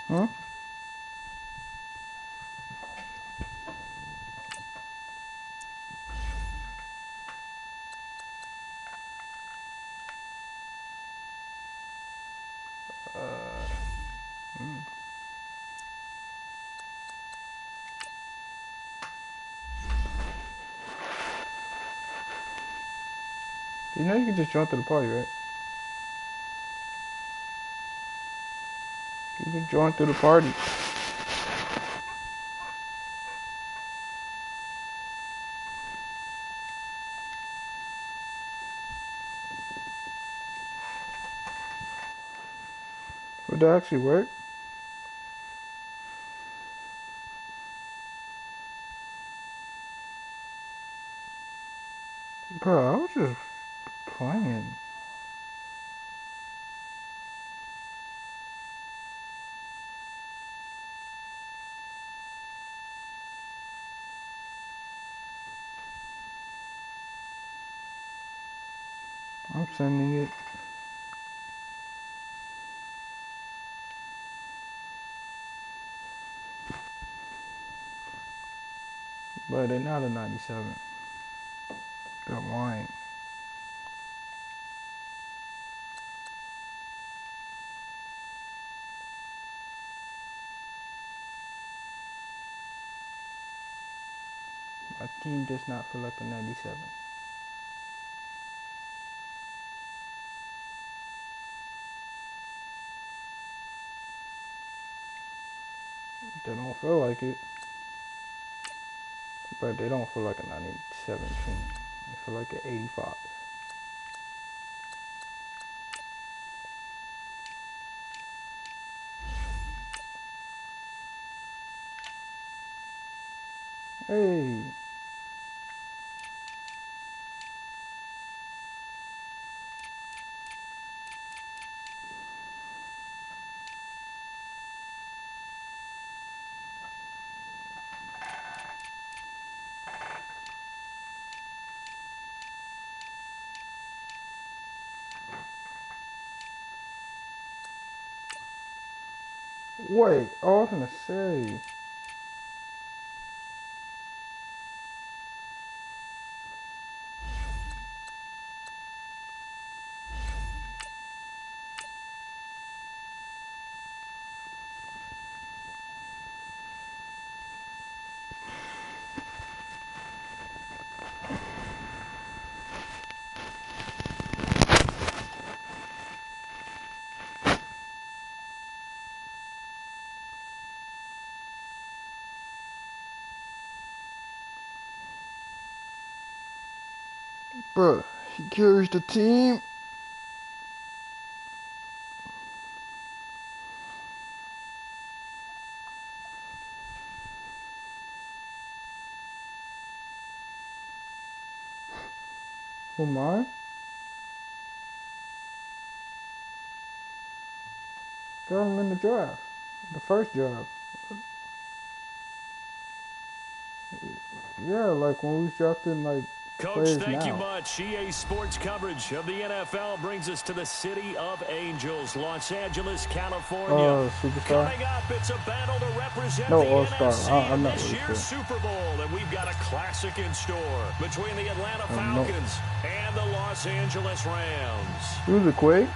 Huh? You know you can just join through the party, right? You can join through the party. Would that actually work? Bro, I was just playing. I'm sending it. But they're not a 97. They're lying. My team does not feel like a 97. They don't feel like it. But they don't feel like a 97 team. They feel like an 85. Hey. Wait, I was gonna say. Bruh, he carries the team. Who mine? Got him in the draft. The first draft. Yeah, like when we was drafting like Coach, players thank you now. much. EA Sports coverage of the NFL brings us to the City of Angels, Los Angeles, California. Superstar? Coming up, it's a battle to represent No, the All-Star. NFC in I'm not this really year's sure. Super Bowl, and we've got a classic in store between the Atlanta No. Falcons and the Los Angeles Rams. Who's it, Quay?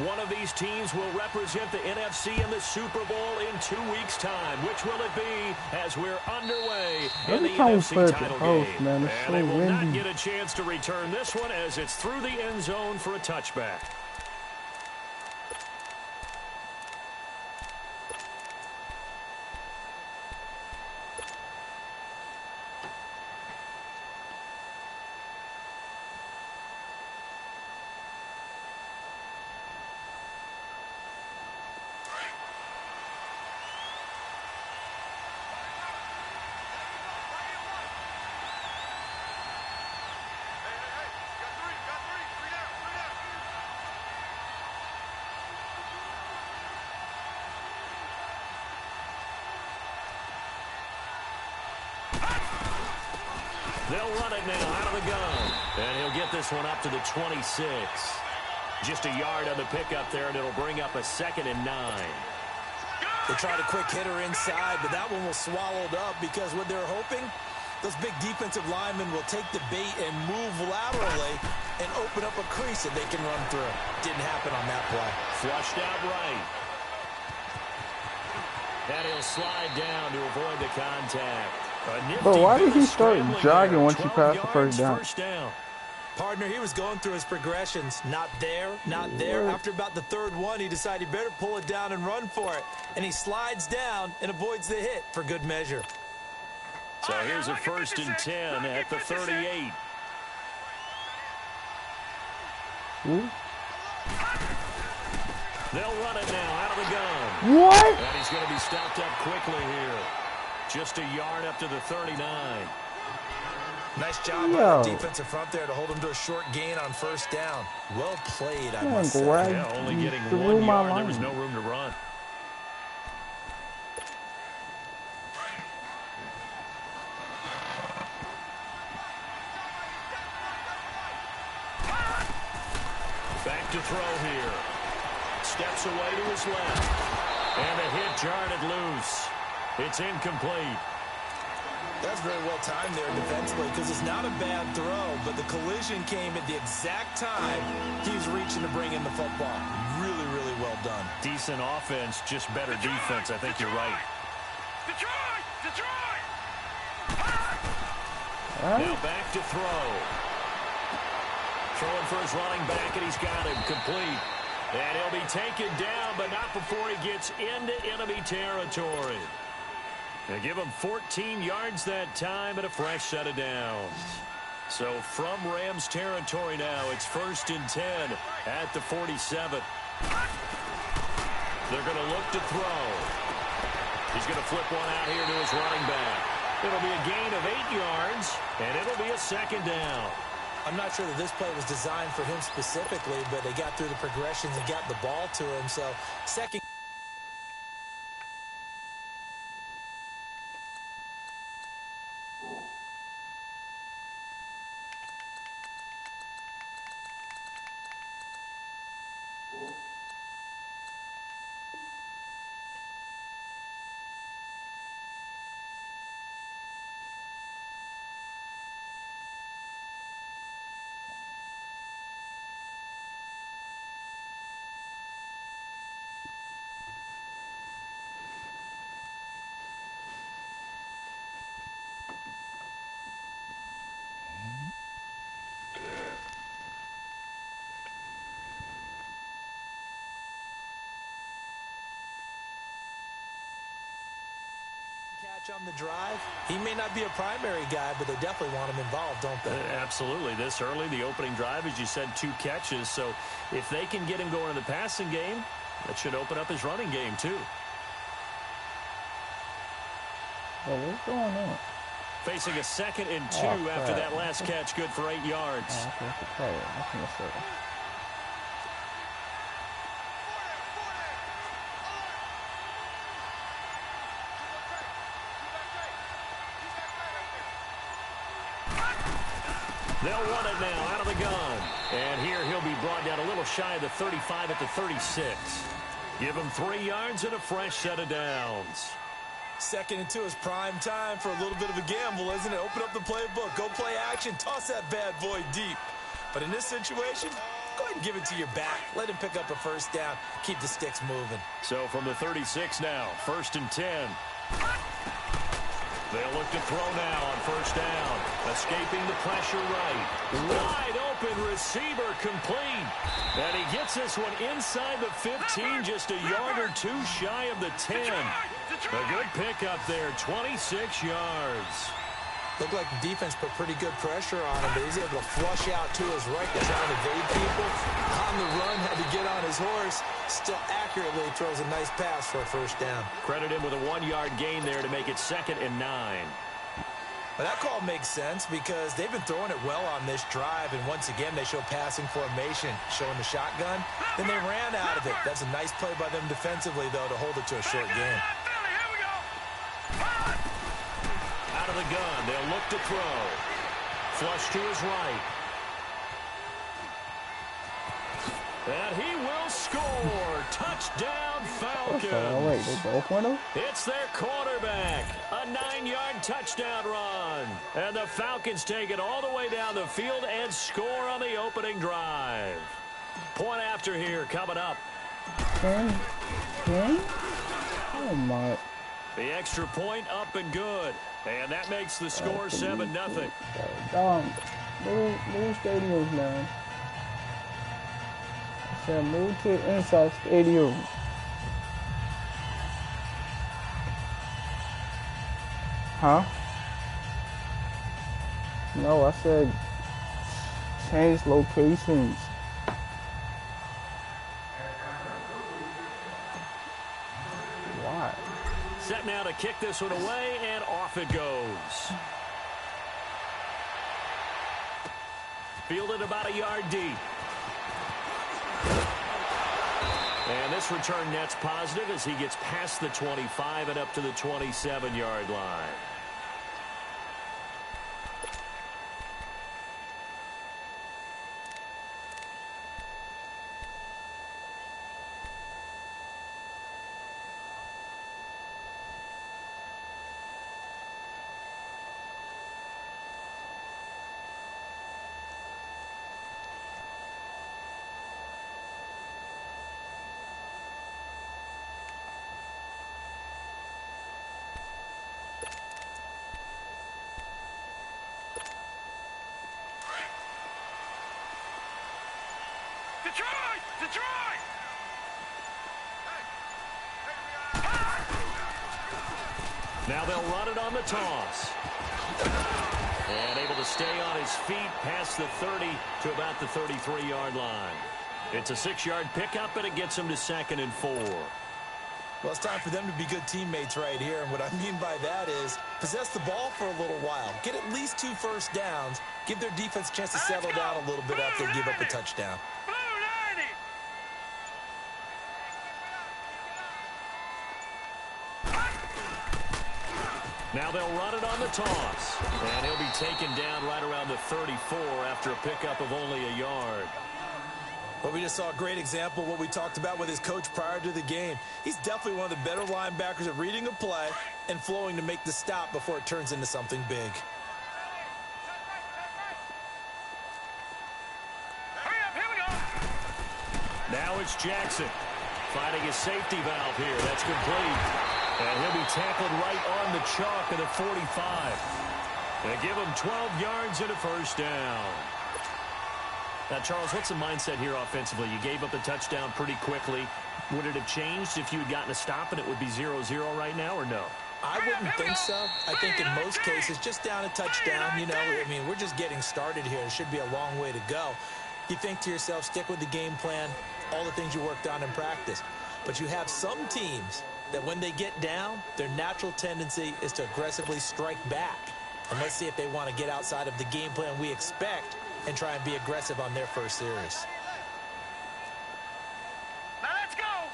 One of these teams will represent the NFC in the Super Bowl in 2 weeks' time. Which will it be as we're underway in the NFC title game? Man, And they will not get a chance to return this one as it's through the end zone for a touchback. They'll run it now out of the gun. And he'll get this one up to the 26. Just a yard on the pickup there, and it'll bring up a 2nd and 9. They tried a quick hitter inside, but that one was swallowed up because what they're hoping, those big defensive linemen will take the bait and move laterally and open up a crease that they can run through. Didn't happen on that play. Flushed out right. And he'll slide down to avoid the contact. But why did he start jogging once he passed the first down? Partner, he was going through his progressions. Not there, not there. After about the 3rd one, he decided he better pull it down and run for it. And he slides down and avoids the hit for good measure. So here's a 1st and 10 at the 38. They'll run it now out of the gun. What? And he's going to be stopped up quickly here. Just a yard up to the 39. Nice job by the defensive front there to hold him to a short gain on 1st down. Well played, I must say. Yeah, only getting 1 yard. There was no room to run. Back to throw here. Steps away to his left. And the hit jarred it loose. It's incomplete. That's very well timed there defensively because it's not a bad throw, but the collision came at the exact time he was reaching to bring in the football. Really, really well done. Decent offense, just better defense. I think you're right. Detroit! Now back to throw. Throwing for his running back, and he's got him complete. And he'll be taken down, but not before he gets into enemy territory. They give him 14 yards that time and a fresh set of downs. So from Rams territory now, it's 1st and 10 at the 47. They're going to look to throw. He's going to flip one out here to his running back. It'll be a gain of 8 yards, and it'll be a 2nd down. I'm not sure that this play was designed for him specifically, but they got through the progressions and got the ball to him. So, 2nd. On the drive, he may not be a primary guy, but they definitely want him involved, don't they? Absolutely. This early, the opening drive, as you said, 2 catches. So if they can get him going in the passing game, that should open up his running game too. Oh, what's going on? Facing a 2nd and 2 after that last catch, good for 8 yards. Oh, okay, that's a play. That's a mistake. They'll run it now out of the gun. And here he'll be brought down a little shy of the 35 at the 36. Give him 3 yards and a fresh set of downs. 2nd and 2 is prime time for a little bit of a gamble, isn't it? Open up the playbook, go play action, toss that bad boy deep. But in this situation, go ahead and give it to your back. Let him pick up a 1st down. Keep the sticks moving. So from the 36 now, 1st and 10. They'll look to throw now on 1st down. Escaping the pressure right. Wide open receiver complete. And he gets this one inside the 15, just a yard or 2 shy of the 10. A good pickup there, 26 yards. Looked like the defense put pretty good pressure on him, but he's able to flush out to his right to try and evade people. On the run, had to get on his horse. Still accurately throws a nice pass for a 1st down. Credit him with a 1-yard gain there to make it 2nd and 9. Well, that call makes sense because they've been throwing it well on this drive, and once again they show passing formation, showing the shotgun. Then they ran out of it. That's a nice play by them defensively, though, to hold it to a short gain. Out of the gun, they'll look to throw. flush to his right. And he will score. Touchdown, Falcons. Oh, wait, they both went up? It's their quarterback. A 9-yard touchdown run. And the Falcons take it all the way down the field and score on the opening drive. Point after here coming up. 10? Oh, my. The extra point up and good. And that makes the score 7-0. Move stadiums, man. I said move to the inside stadium. Huh? No, I said change locations. Why? Set now to kick this one away, and off it goes. Fielded about a yard deep. And this return net's positive as he gets past the 25 and up to the 27-yard line. Now they'll run it on the toss. And able to stay on his feet past the 30 to about the 33-yard line. It's a 6-yard pickup, and it gets him to 2nd and 4. Well, it's time for them to be good teammates right here. And what I mean by that is possess the ball for a little while. Get at least 2 first downs. Give their defense a chance to settle down a little bit after they give up a touchdown. Now they'll run it on the toss. And he'll be taken down right around the 34 after a pickup of only a yard. Well, we just saw a great example of what we talked about with his coach prior to the game. He's definitely one of the better linebackers at reading a play and flowing to make the stop before it turns into something big. Hurry up, here we go. Now it's Jackson finding his safety valve here. That's complete. And he'll be tackled right on the chalk of the 45. They give him 12 yards and a first down. Now, Charles, what's the mindset here offensively? You gave up the touchdown pretty quickly. Would it have changed if you had gotten a stop and it would be 0-0 right now, or no? I wouldn't think so. I think in most cases, just down a touchdown, you know, I mean, we're just getting started here. It should be a long way to go. You think to yourself, stick with the game plan, all the things you worked on in practice. But you have some teams that when they get down, their natural tendency is to aggressively strike back. And let's see if they want to get outside of the game plan we expect and try and be aggressive on their first series. Now let's go.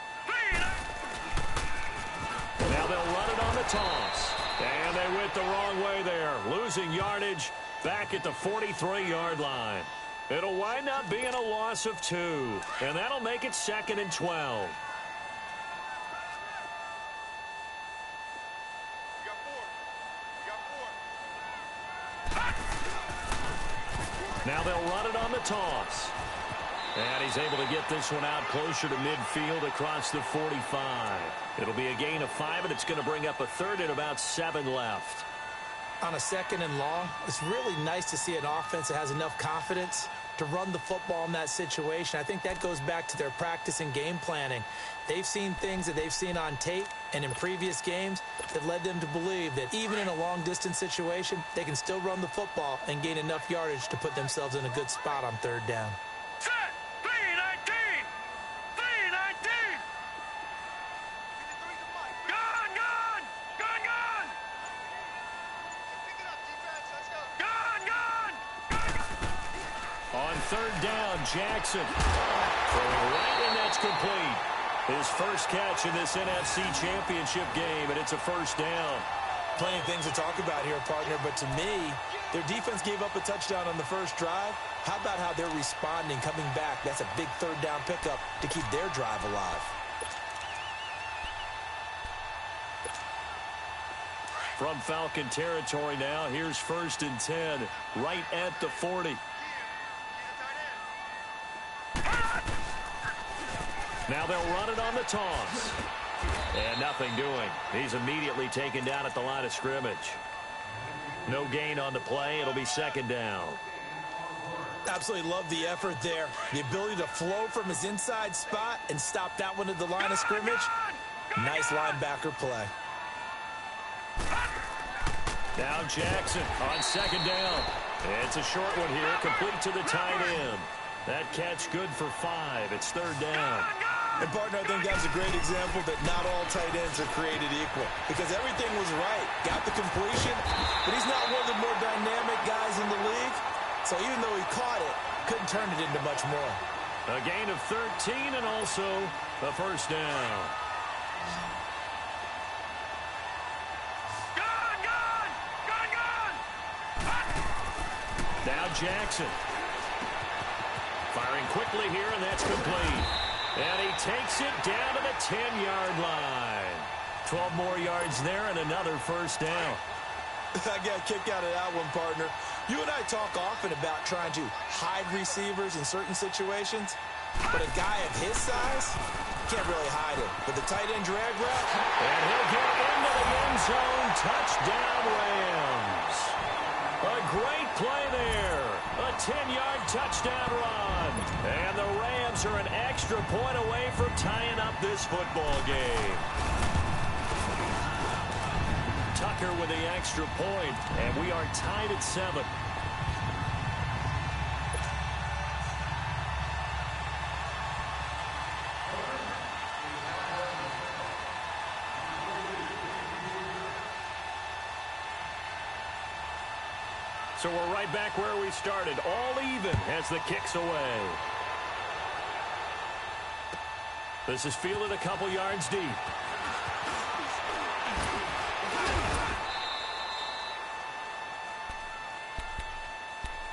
Now they'll run it on the toss. And they went the wrong way there, losing yardage back at the 43-yard line. It'll wind up being a loss of 2, and that'll make it 2nd and 12. Now they'll run it on the toss. And he's able to get this one out closer to midfield across the 45. It'll be a gain of 5, and it's going to bring up a 3rd and about 7 left. On a 2nd and long, it's really nice to see an offense that has enough confidence to run the football in that situation. I think that goes back to their practice and game planning. They've seen things that they've seen on tape and in previous games that led them to believe that even in a long-distance situation, they can still run the football and gain enough yardage to put themselves in a good spot on 3rd down. Set. 3-19. 3-19. Gone, gone. Gone, gone. Pick it up, defense. Let's go. Gone, gone. On 3rd down, Jackson. Throwing right, and that's complete. His first catch in this NFC Championship game, and it's a first down. Plenty of things to talk about here, partner, but to me, their defense gave up a touchdown on the first drive. How about how they're responding, coming back? That's a big third down pickup to keep their drive alive. From Falcon territory now, here's 1st and 10, right at the 40. Now they'll run it on the toss. And nothing doing. He's immediately taken down at the line of scrimmage. No gain on the play. It'll be 2nd down. Absolutely love the effort there. The ability to flow from his inside spot and stop that one at the line of scrimmage. Nice linebacker play. Now Jackson on 2nd down. It's a short one here, complete to the tight end. That catch good for 5. It's 3rd down. And, partner, I think that's a great example that not all tight ends are created equal. Because everything was right. Got the completion, but he's not one of the more dynamic guys in the league. So even though he caught it, couldn't turn it into much more. A gain of 13 and also a 1st down. Now Jackson. Firing quickly here, and that's complete. And he takes it down to the 10-yard line. 12 more yards there and another 1st down. I got a kick out of that one, partner. You and I talk often about trying to hide receivers in certain situations, but a guy of his size can't really hide it. With the tight end drag route. And he'll get into the end zone. Touchdown, Rams. A great play there. A 10-yard touchdown run. And the Rams are an extra point away from tying up this football game. Tucker with the extra point, and we are tied at 7. So we're right back where we started, all even as the kick's away. This is fielded a couple yards deep.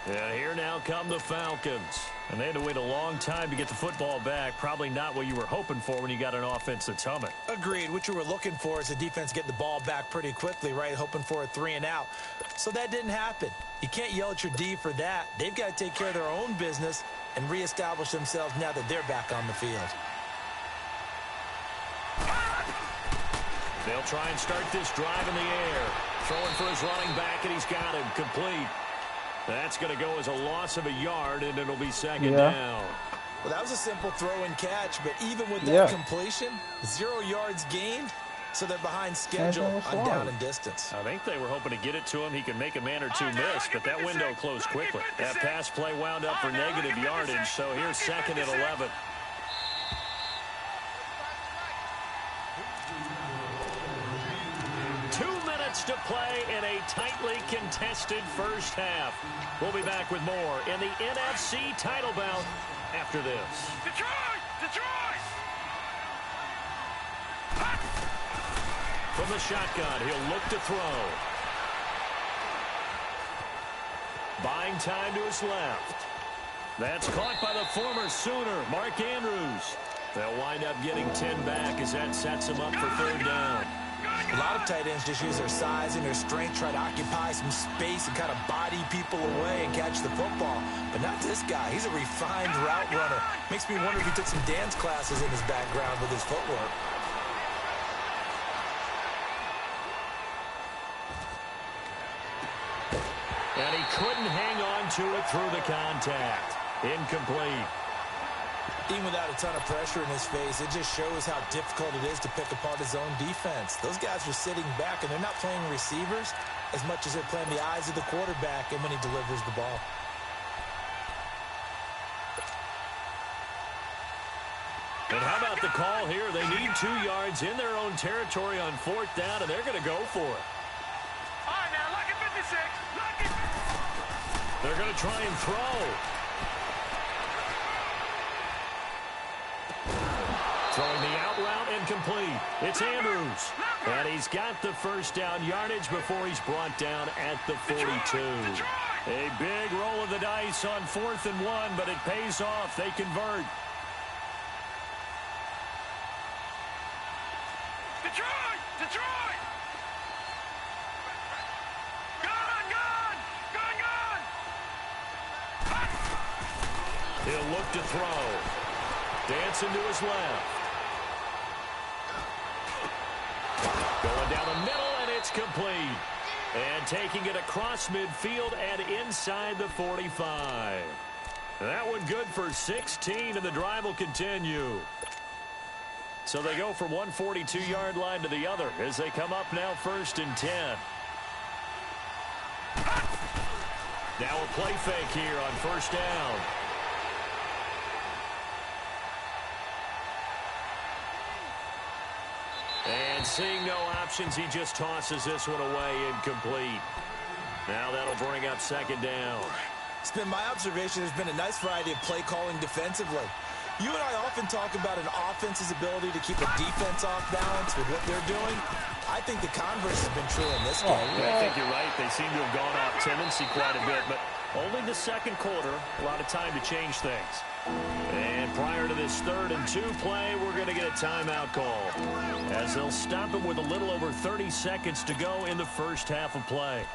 And here now come the Falcons. And they had to wait a long time to get the football back. Probably not what you were hoping for when you got an offense that's humming. Agreed. What you were looking for is the defense get the ball back pretty quickly, right? Hoping for a 3 and out. So that didn't happen. You can't yell at your D for that. They've got to take care of their own business and reestablish themselves now that they're back on the field. They'll try and start this drive in the air. Throwing for his running back, and he's got him complete. That's going to go as a loss of a yard, and it'll be 2nd down. Well, that was a simple throw and catch, but even with that completion, 0 yards gained, so they're behind schedule on down and distance. I think they were hoping to get it to him. He could make a man or two miss, but that window closed quickly. That pass play wound up for negative yardage, so here's 2nd and 11. To play in a tightly contested first half. We'll be back with more in the NFC title bout after this. Detroit! Detroit! From the shotgun, he'll look to throw. Buying time to his left. That's caught by the former Sooner, Mark Andrews. They'll wind up getting 10 back as that sets him up for 3rd down. A lot of tight ends just use their size and their strength, try to occupy some space and kind of body people away and catch the football. But not this guy. He's a refined route runner. Makes me wonder if he took some dance classes in his background with his footwork. And he couldn't hang on to it through the contact. Incomplete. Even without a ton of pressure in his face, it just shows how difficult it is to pick apart his own defense. Those guys are sitting back, and they're not playing receivers as much as they're playing the eyes of the quarterback and when he delivers the ball. And how about the call here? They need 2 yards in their own territory on 4th down, and they're going to go for it. All right, now, look at 56. Look at... They're going to try and throw. Throwing the out route, and incomplete. It's Andrews. And he's got the first down yardage before he's brought down at the 42. A big roll of the dice on 4th and 1, but it pays off. They convert. Detroit! Detroit! Gun! Gun! Gun! Gun! He'll look to throw. Dancing to his left. Going down the middle, and it's complete. And taking it across midfield and inside the 45. That one good for 16, and the drive will continue. So they go from one 42-yard line to the other as they come up now 1st and 10. Now a play fake here on 1st down. And seeing no options, he just tosses this one away, incomplete. Now that'll bring up 2nd down. It's been my observation there's been a nice variety of play calling defensively. You and I often talk about an offense's ability to keep a defense off balance with what they're doing. I think the converse has been true in this game. I think you're right. They seem to have gone off tendency quite a bit, but only the 2nd quarter, a lot of time to change things. And prior to this 3rd and 2 play, we're going to get a timeout call, as they'll stop him with a little over 30 seconds to go in the first half of play.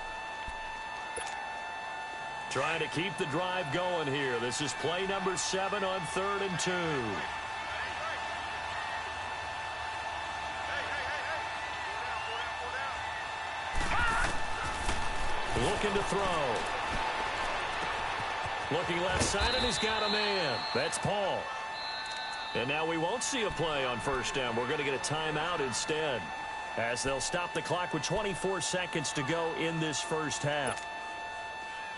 Trying to keep the drive going here. This is play number 7 on 3rd and 2. Looking to throw. Looking left side, and he's got a man. That's Paul. And now we won't see a play on 1st down. We're going to get a timeout instead, as they'll stop the clock with 24 seconds to go in this first half.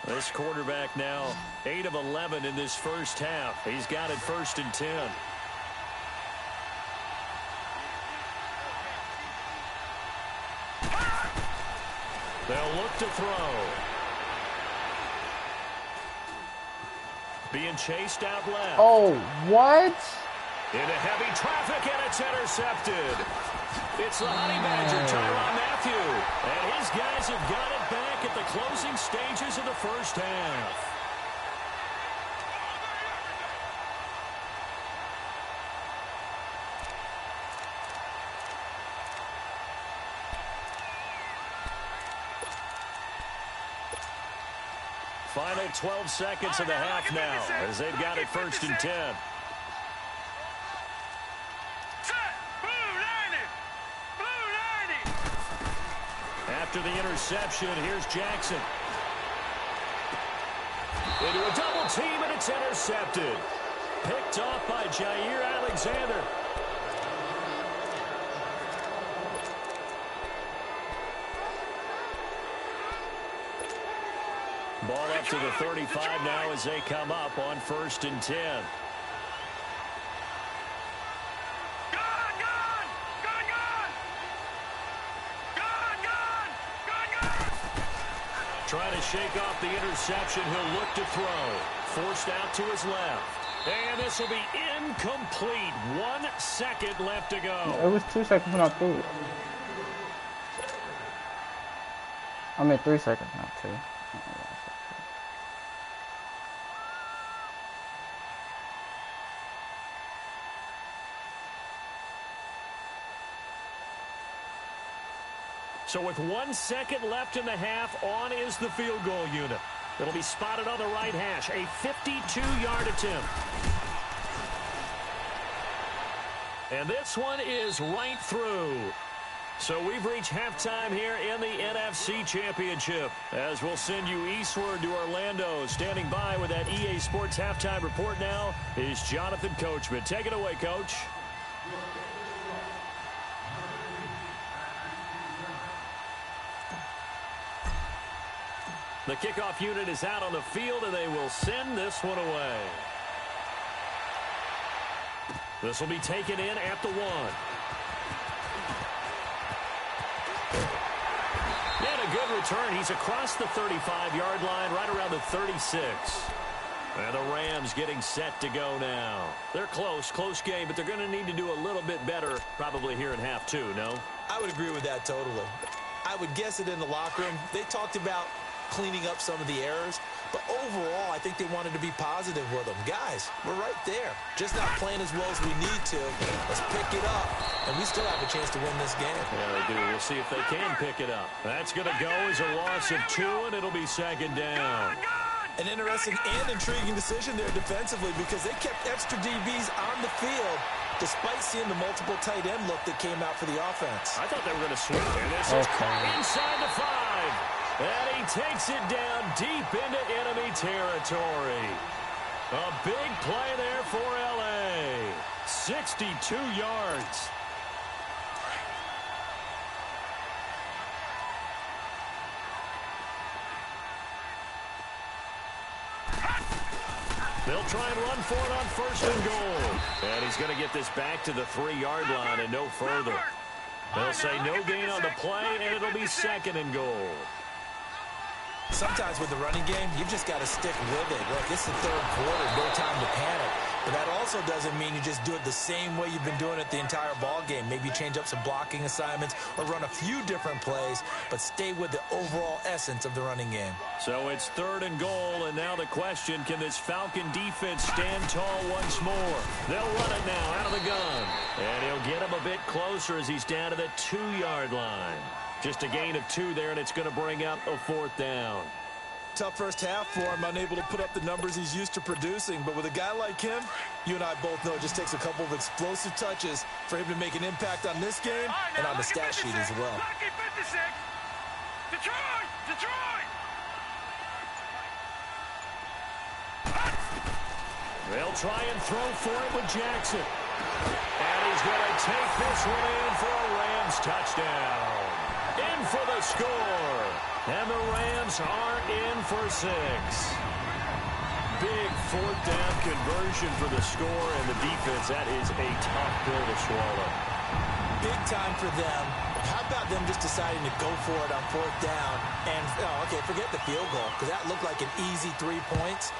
This quarterback now 8 of 11 in this first half. He's got it 1st and 10. They'll look to throw. Being chased out left. Oh, what? Into heavy traffic, and it's intercepted. It's the Honey Badger, Tyrann Mathieu. And his guys have got it back at the closing stages of the first half. Final 12 seconds of the half now, as they've got it 1st and 10. After the interception, here's Jackson. Into a double team, and it's intercepted. Picked off by Jair Alexander. Ball up to the 35 now as they come up on 1st and 10. Trying to shake off the interception. He'll look to throw. Forced out to his left. And this will be incomplete. 1 second left to go. It was 2 seconds when I threw it. I mean 3 seconds, not 2. So with 1 second left in the half, on is the field goal unit. It'll be spotted on the right hash. A 52-yard attempt. And this one is right through. So we've reached halftime here in the NFC Championship, as we'll send you eastward to Orlando. Standing by with that EA Sports halftime report now is Jonathan Coachman. Take it away, Coach. The kickoff unit is out on the field, and they will send this one away. This will be taken in at the 1. And a good return. He's across the 35-yard line, right around the 36. And the Rams getting set to go now. They're close game, but they're going to need to do a little bit better probably here in half two, no? I would agree with that totally. I would guess it in the locker room. They talked about cleaning up some of the errors, but overall, I think they wanted to be positive with them. Guys, we're right there. Just not playing as well as we need to. Let's pick it up, and we still have a chance to win this game. Yeah, they do. We'll see if they can pick it up. That's going to go as a loss of 2, and it'll be second down. An interesting and intriguing decision there defensively because they kept extra DBs on the field despite seeing the multiple tight end look that came out for the offense. I thought they were going to swing. And this is inside the 5. And he takes it down deep into enemy territory. A big play there for L.A. 62 yards. They'll try and run for it on 1st and goal. And he's going to get this back to the 3-yard line and no further. They'll say no gain on the play, and it'll be 2nd and goal. Sometimes with the running game, you just got to stick with it. Look, it's the 3rd quarter, no time to panic. But that also doesn't mean you just do it the same way you've been doing it the entire ball game. Maybe change up some blocking assignments or run a few different plays, but stay with the overall essence of the running game. So it's 3rd and goal, and now the question, can this Falcon defense stand tall once more? They'll run it now out of the gun. And he'll get him a bit closer as he's down to the 2-yard line. Just a gain of 2 there, and it's going to bring up a 4th down. Tough first half for him, unable to put up the numbers he's used to producing. But with a guy like him, you and I both know it just takes a couple of explosive touches for him to make an impact on this game and on the stat sheet as well. Detroit! They'll try and throw for it with Jackson. And he's going to take this one in for a Rams touchdown. In for the score. And the Rams are in for 6. Big 4th down conversion for the score, and the defense, that is a tough pill to swallow. Big time for them. How about them just deciding to go for it on 4th down? And, okay, forget the field goal, because that looked like an easy 3 points.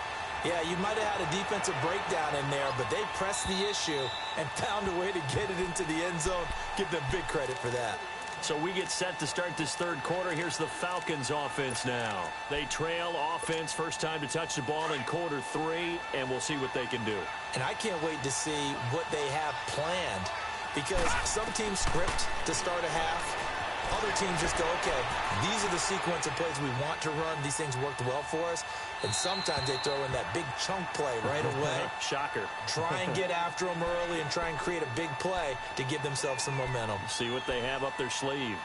Yeah, you might have had a defensive breakdown in there, but they pressed the issue and found a way to get it into the end zone. Give them big credit for that. So we get set to start this 3rd quarter. Here's the Falcons offense now. They trail offense, first time to touch the ball in quarter 3, and we'll see what they can do. And I can't wait to see what they have planned because some teams script to start a half. Other teams just go, okay, these are the sequence of plays we want to run. These things worked well for us. And sometimes they throw in that big chunk play right away. Shocker. Try and get after them early and try and create a big play to give themselves some momentum. See what they have up their sleeve.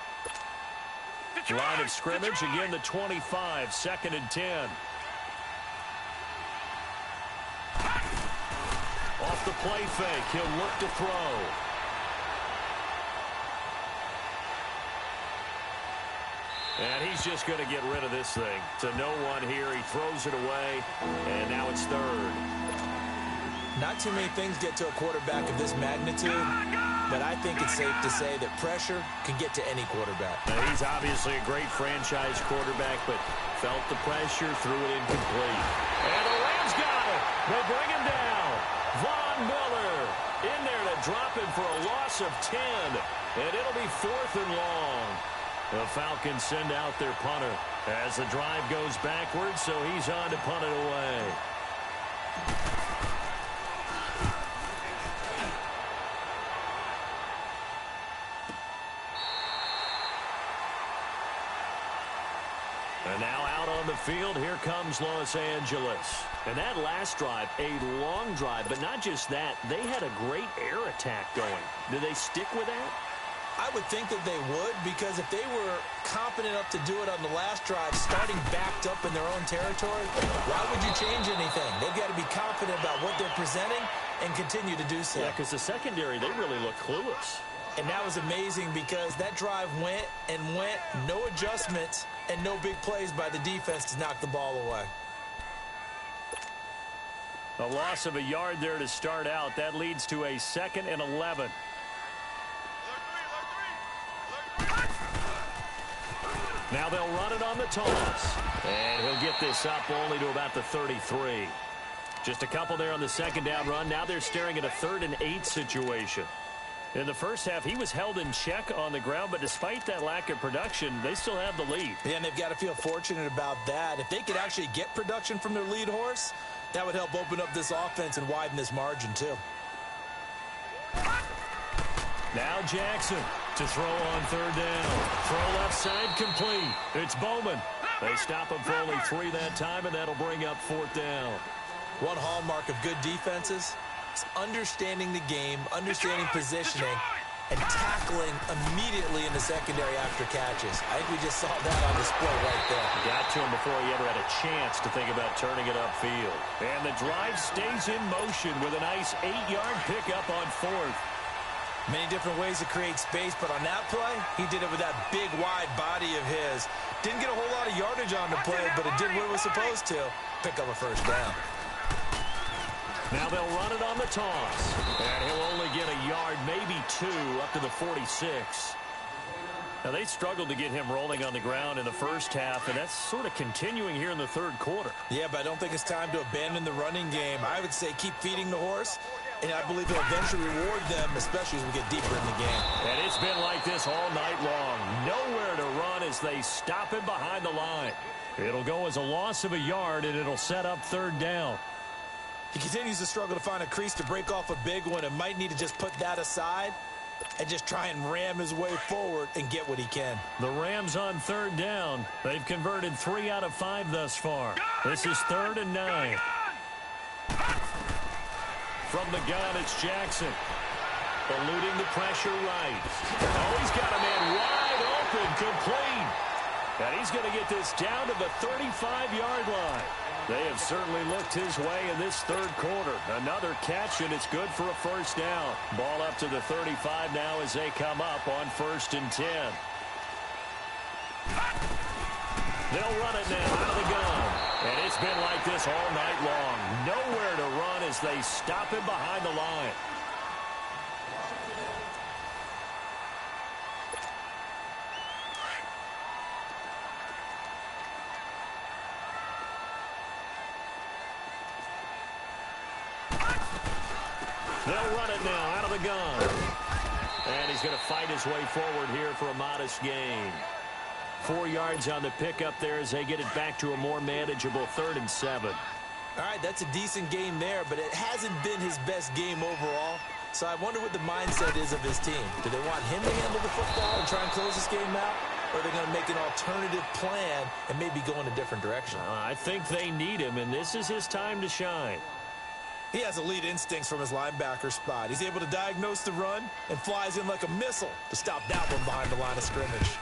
Line of scrimmage, again the 25, 2nd and 10. Off the play fake, he'll look to throw. And he's just going to get rid of this thing. To no one here. He throws it away, and now it's 3rd. Not too many things get to a quarterback of this magnitude, but I think it's safe to say that pressure can get to any quarterback. Now, he's obviously a great franchise quarterback, but felt the pressure, threw it incomplete. And the Rams got it. They bring him down. Von Miller in there to drop him for a loss of 10, and it'll be 4th and long. The Falcons send out their punter as the drive goes backwards, so he's on to punt it away. And now out on the field, here comes Los Angeles. And that last drive, a long drive, but not just that, they had a great air attack going. Do they stick with that? I would think that they would, because if they were confident enough to do it on the last drive, starting backed up in their own territory, why would you change anything? They've got to be confident about what they're presenting and continue to do so. Yeah, because the secondary, they really look clueless. And that was amazing because that drive went and went, no adjustments, and no big plays by the defense to knock the ball away. A loss of a yard there to start out. That leads to a 2nd and 11. Now they'll run it on the toss. And he'll get this up only to about the 33. Just a couple there on the second down run. Now they're staring at a 3rd and 8 situation. In the first half, he was held in check on the ground, but despite that lack of production, they still have the lead. Yeah, and they've got to feel fortunate about that. If they could actually get production from their lead horse, that would help open up this offense and widen this margin, too. Now Jackson to throw on 3rd down. Throw left side complete. It's Bowman. They stop him for only 3 that time, and that'll bring up 4th down. One hallmark of good defenses is understanding the game, understanding positioning, and tackling immediately in the secondary after catches. I think we just saw that on display right there. Got to him before he ever had a chance to think about turning it upfield. And the drive stays in motion with a nice 8-yard pickup on 4th. Many different ways to create space, but on that play, he did it with that big, wide body of his. Didn't get a whole lot of yardage on the play, but it did what it was supposed to. Pick up a 1st down. Now they'll run it on the toss. And he'll only get a yard, maybe 2, up to the 46. Now, they struggled to get him rolling on the ground in the first half, and that's sort of continuing here in the 3rd quarter. Yeah, but I don't think it's time to abandon the running game. I would say keep feeding the horse, and I believe he'll eventually reward them, especially as we get deeper in the game. And it's been like this all night long. Nowhere to run as they stop him behind the line. It'll go as a loss of a yard, and it'll set up 3rd down. He continues to struggle to find a crease to break off a big one, and might need to just put that aside and just try and ram his way forward and get what he can. The Rams on 3rd down. They've converted 3 out of 5 thus far. This is 3rd and 9. From the gun, it's Jackson. Eluding the pressure right. Oh, he's got a man wide open, complete. And he's going to get this down to the 35-yard line. They have certainly looked his way in this 3rd quarter. Another catch, and it's good for a 1st down. Ball up to the 35 now as they come up on 1st and 10. They'll run it now out of the gun. And it's been like this all night long. Nowhere to run as they stop him behind the line. They'll run it now out of the gun. And he's going to fight his way forward here for a modest gain. 4 yards on the pickup there as they get it back to a more manageable 3rd and 7. All right, that's a decent game there, but it hasn't been his best game overall. So I wonder what the mindset is of his team. Do they want him to handle the football and try and close this game out? Or are they going to make an alternative plan and maybe go in a different direction? I think they need him, and this is his time to shine. He has elite instincts from his linebacker spot. He's able to diagnose the run and flies in like a missile to stop that one behind the line of scrimmage.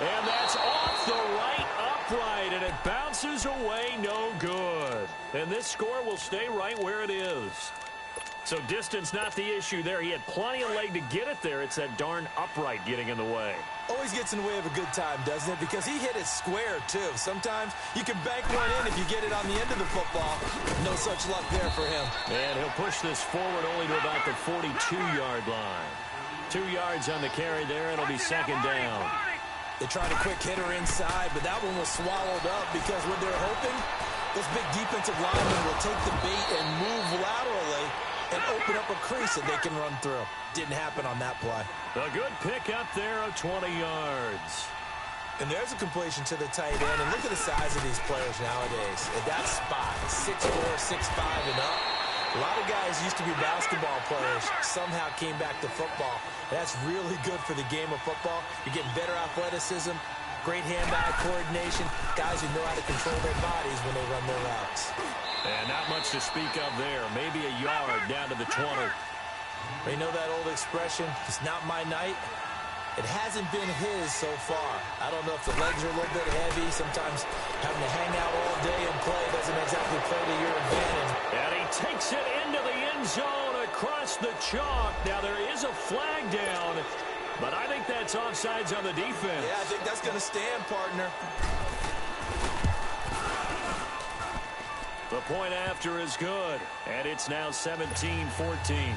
And that's off the right upright, and it bounces away no good. And this score will stay right where it is. So distance not the issue there. He had plenty of leg to get it there. It's that darn upright getting in the way. Always gets in the way of a good time, doesn't it? Because he hit it square, too. Sometimes you can bank one in if you get it on the end of the football. No such luck there for him. And he'll push this forward only to about the 42-yard line. 2 yards on the carry there. It'll be 2nd down. They tried a quick hitter inside, but that one was swallowed up because what they're hoping, those big defensive linemen will take the bait and move laterally and open up a crease that they can run through. Didn't happen on that play. A good pickup there of 20 yards. And there's a completion to the tight end. And look at the size of these players nowadays. At that spot, 6'4", 6'5", and up. A lot of guys used to be basketball players, somehow came back to football. That's really good for the game of football. You're getting better athleticism, great hand-eye coordination, guys who know how to control their bodies when they run their routes. And not much to speak of there. Maybe a yard down to the 20. They know that old expression, it's not my night. It hasn't been his so far. I don't know if the legs are a little bit heavy. Sometimes having to hang out all day and play doesn't exactly play to your advantage. And he takes it into the end zone across the chalk. Now there is a flag down, but I think that's offsides on the defense. Yeah, I think that's going to stand, partner. The point after is good, and it's now 17-14.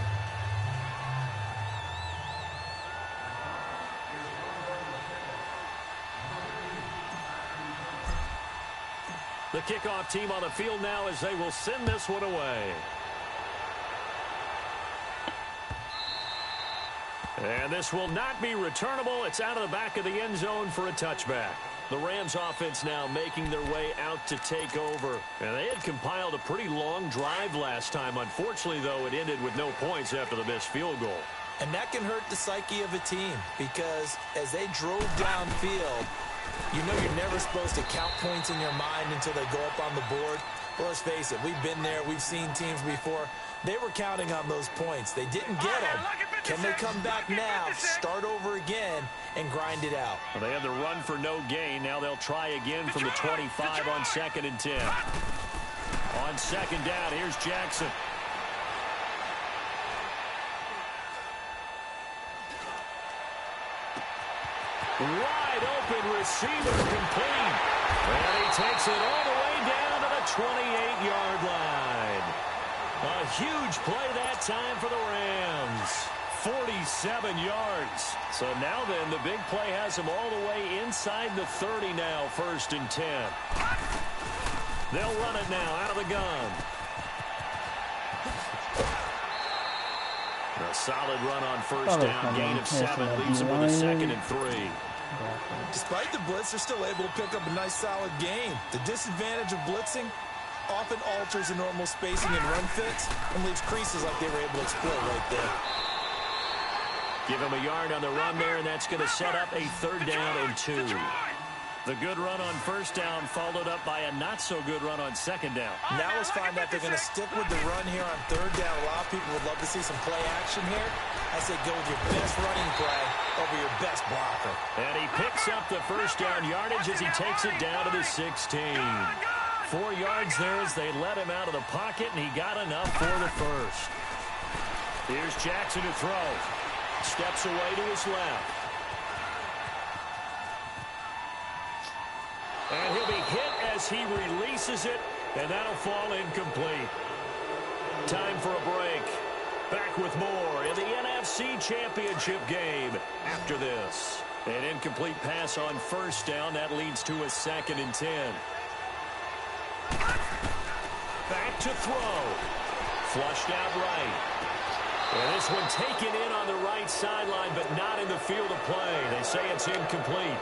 The kickoff team on the field now as they will send this one away. And this will not be returnable. It's out of the back of the end zone for a touchback. The Rams offense now making their way out to take over. And they had compiled a pretty long drive last time. Unfortunately, though, it ended with no points after the missed field goal. And that can hurt the psyche of a team because as they drove downfield, you know you're never supposed to count points in your mind until they go up on the board. Well, let's face it, we've been there. We've seen teams before. They were counting on those points. They didn't get them. Can they come back now, start over again, and grind it out? Well, they had the run for no gain. Now they'll try again from the 25 on 2nd and 10. On 2nd down, here's Jackson. Wide open receiver complete. And he takes it all the way down to the 28-yard line. A huge play that time for the Rams. 47 yards. So now then, the big play has him all the way inside the 30 now, 1st and 10. They'll run it now out of the gun. A solid run on 1st down, gain of 7, leaves him with a 2nd and 3. Despite the blitz, they're still able to pick up a nice solid gain. The disadvantage of blitzing often alters the normal spacing and run fits and leaves creases like they were able to exploit right there. Give him a yard on the run there, and that's going to set up a 3rd down and 2. The good run on 1st down followed up by a not-so-good run on 2nd down. Now let's find out they're going to stick with the run here on 3rd down. A lot of people would love to see some play action here. I say go with your best running play over your best blocker. And he picks up the 1st down yardage as he takes it down to the 16. 4 yards there as they let him out of the pocket, and he got enough for the 1st. Here's Jackson to throw. Steps away to his left. And he'll be hit as he releases it, and that'll fall incomplete. Time for a break. Back with more in the NFC Championship game after this. An incomplete pass on 1st down. That leads to a 2nd and 10. Back to throw. Flushed out right. And this one taken in on the right sideline, but not in the field of play. They say it's incomplete.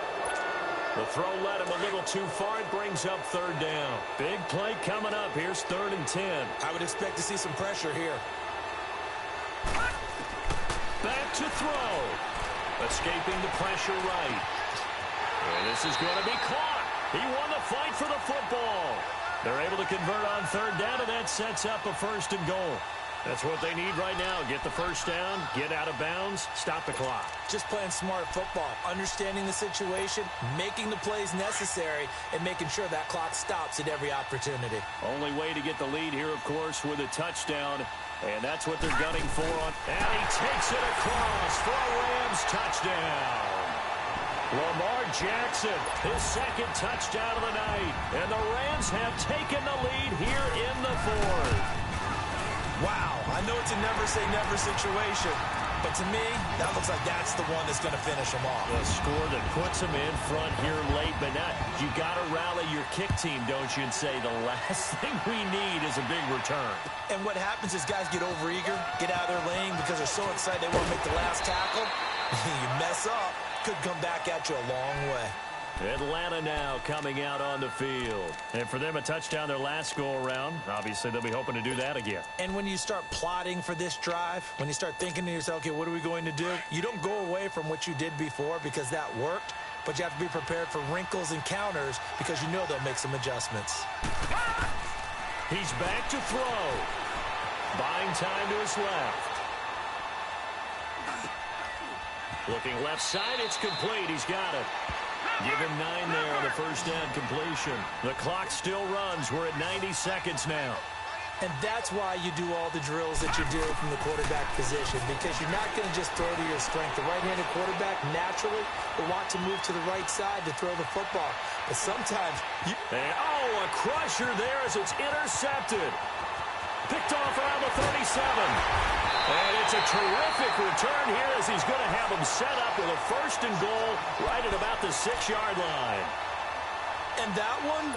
The throw led him a little too far. It brings up 3rd down. Big play coming up. Here's 3rd and 10. I would expect to see some pressure here. Back to throw. Escaping the pressure right. And this is going to be caught. He won the fight for the football. They're able to convert on 3rd down, and that sets up a 1st and goal. That's what they need right now. Get the 1st down, get out of bounds, stop the clock. Just playing smart football, understanding the situation, making the plays necessary, and making sure that clock stops at every opportunity. Only way to get the lead here, of course, with a touchdown. And that's what they're gunning for. And he takes it across for a Rams touchdown. Lamar Jackson, his 2nd touchdown of the night. And the Rams have taken the lead here in the 4th. Wow, I know it's a never-say-never situation, but to me, that looks like that's the one that's going to finish them off. A score that puts them in front here late, but not. You got to rally your kick team, don't you, and say the last thing we need is a big return. And what happens is guys get overeager, get out of their lane because they're so excited they want to make the last tackle. You mess up, could come back at you a long way. Atlanta now coming out on the field. And for them, a touchdown their last go-around. Obviously, they'll be hoping to do that again. And when you start plotting for this drive, when you start thinking to yourself, okay, what are we going to do? You don't go away from what you did before because that worked, but you have to be prepared for wrinkles and counters because you know they'll make some adjustments. He's back to throw. Buying time to his left. Looking left side, it's complete. He's got it. Give him 9 there on the 1st down completion. The clock still runs. We're at 90 seconds now. And that's why you do all the drills that you do from the quarterback position, because you're not going to just throw to your strength. The right-handed quarterback naturally will want to move to the right side to throw the football. But sometimes you... a crusher there as it's intercepted. Picked off around the 37. And it's a terrific return here as he's going to have him set up with a 1st and goal right at about the 6-yard line. And that one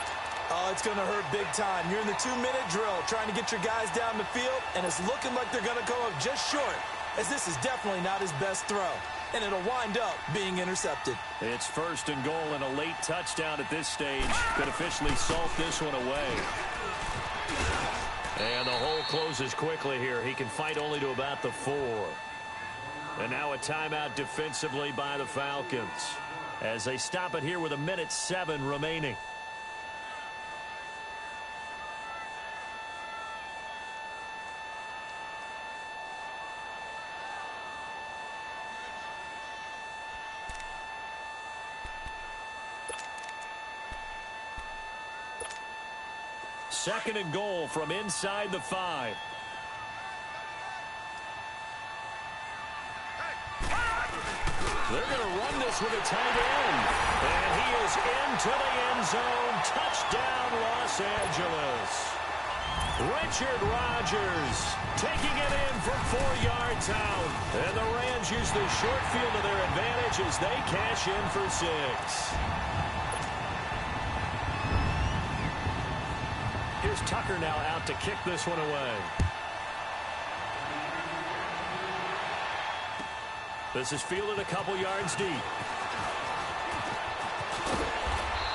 Oh, it's going to hurt big time. You're in the 2-minute drill trying to get your guys down the field, and it's looking like they're going to come up just short, as this is definitely not his best throw. And it'll wind up being intercepted. It's 1st and goal, and a late touchdown at this stage could officially salt this one away. And the hole closes quickly here. He can fight only to about the 4. And now a timeout defensively by the Falcons as they stop it here with 1:07 remaining. Second and goal from inside the 5. They're going to run this with a tight end. And he is into the end zone. Touchdown, Los Angeles. Richard Rodgers taking it in from 4 yards out. And the Rams use the short field to their advantage as they cash in for 6. Here's Tucker now out to kick this one away. This is fielded a couple yards deep.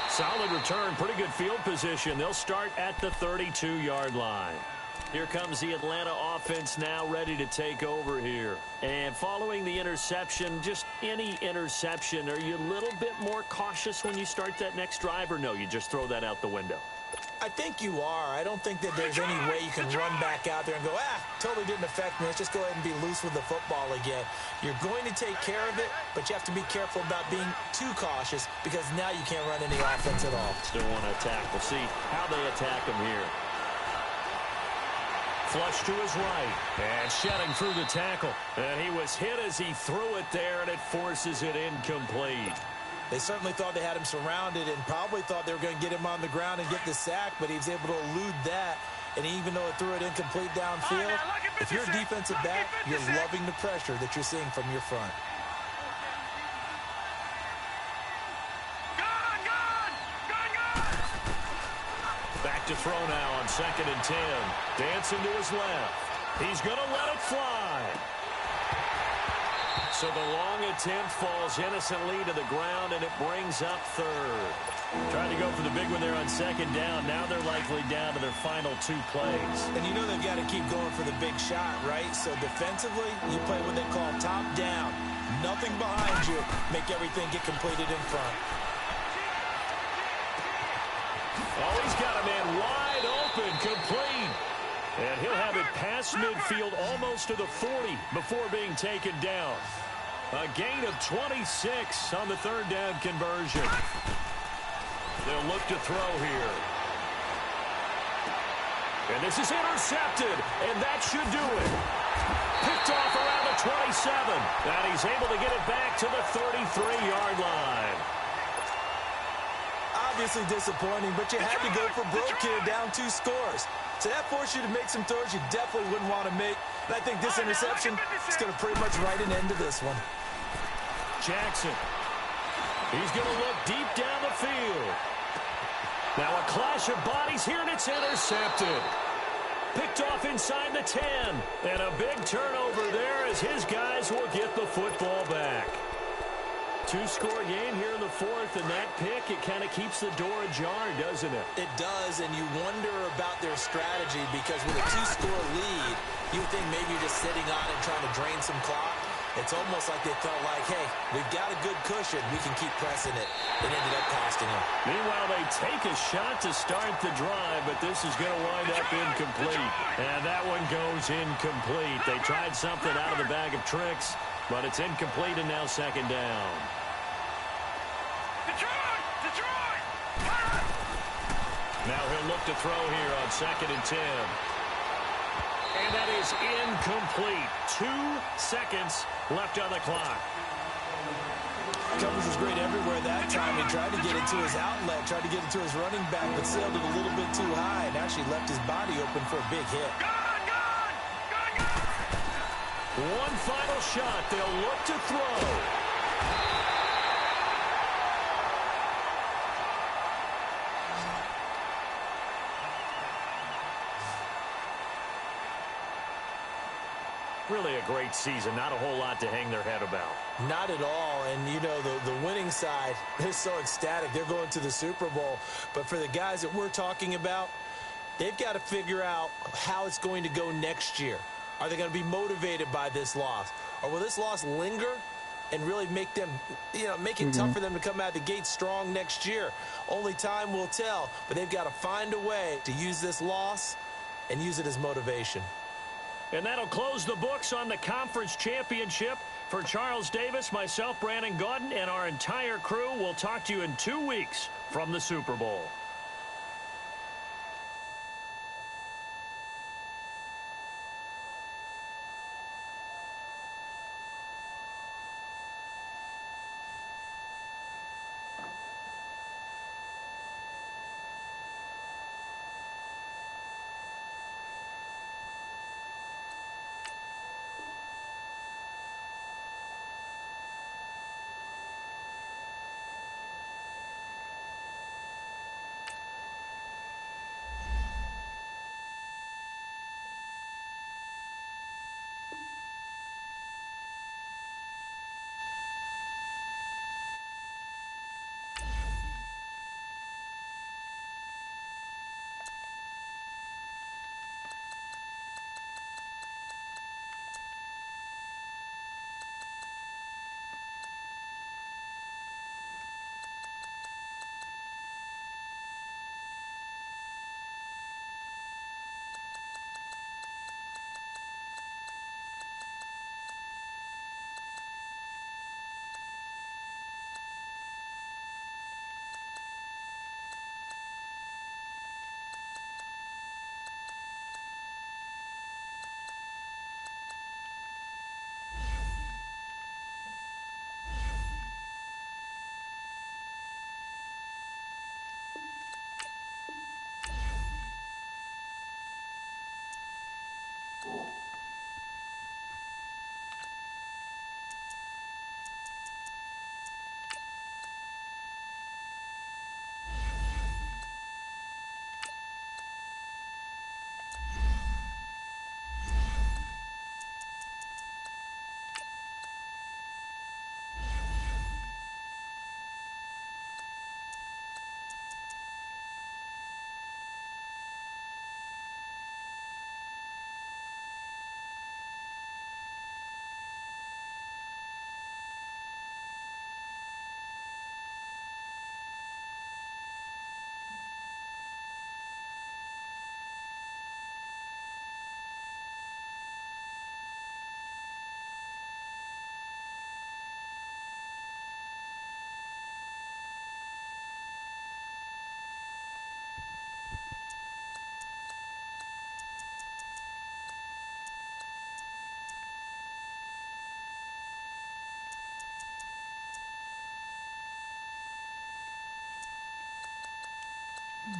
Solid return, pretty good field position. They'll start at the 32-yard line. Here comes the Atlanta offense now ready to take over here. And following the interception, just any interception, are you a little bit more cautious when you start that next drive, or no, you just throw that out the window? I think you are. I don't think that there's any way you can run back out there and go, totally didn't affect me. Let's just go ahead and be loose with the football again. You're going to take care of it, but you have to be careful about being too cautious because now you can't run any offense at all. Still want to attack. We'll see how they attack him here. Flush to his right, and shedding through the tackle. And he was hit as he threw it there, and it forces it incomplete. They certainly thought they had him surrounded and probably thought they were going to get him on the ground and get the sack, but he was able to elude that. And even though it threw it incomplete downfield, if you're a defensive back, you're loving the pressure that you're seeing from your front. Back to throw now on 2nd and 10. Dancing to his left. He's going to let it fly. So the long attempt falls innocently to the ground, and it brings up 3rd. Trying to go for the big one there on 2nd down. Now they're likely down to their final 2 plays. And you know they've got to keep going for the big shot, right? So defensively, you play what they call top down. Nothing behind you. Make everything get completed in front. Oh, he's got a man wide open, complete. And he'll have it past midfield almost to the 40 before being taken down. A gain of 26 on the 3rd down conversion. They'll look to throw here. And this is intercepted, and that should do it. Picked off around the 27, and he's able to get it back to the 33-yard line. Obviously disappointing, but you had to go for broke here, down 2 scores. So that forced you to make some throws you definitely wouldn't want to make. And I think this interception is going to pretty much write an end to this one. Jackson. He's going to look deep down the field. Now a clash of bodies here, and it's intercepted. Picked off inside the 10. And a big turnover there as his guys will get the football back. 2-score game here in the 4th, and that pick, it kind of keeps the door ajar, doesn't it? It does, and you wonder about their strategy because with a 2-score lead, you think maybe you're just sitting on it trying to drain some clock. It's almost like they felt like, hey, we've got a good cushion. We can keep pressing it. It ended up costing them. Meanwhile, they take a shot to start the drive, but this is going to wind up incomplete. And that one goes incomplete. They tried something out of the bag of tricks, but it's incomplete, and now 2nd down. Detroit! Now he'll look to throw here on 2nd and 10. And that is incomplete. 2 seconds left on the clock. Coverage was great everywhere that time. He tried to get it to his outlet, tried to get it to his running back, but sailed it a little bit too high and actually left his body open for a big hit. One final shot. They'll look to throw. Really a great season. Not a whole lot to hang their head about. Not at all. And, you know, the winning side, they're so ecstatic. They're going to the Super Bowl. But for the guys that we're talking about, they've got to figure out how it's going to go next year. Are they going to be motivated by this loss? Or will this loss linger and really make them, you know, make it tough for them to come out of the gate strong next year? Only time will tell. But they've got to find a way to use this loss and use it as motivation. And that'll close the books on the conference championship. For Charles Davis, myself, Brandon Gaudin, and our entire crew, we'll talk to you in 2 weeks from the Super Bowl.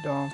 Dom.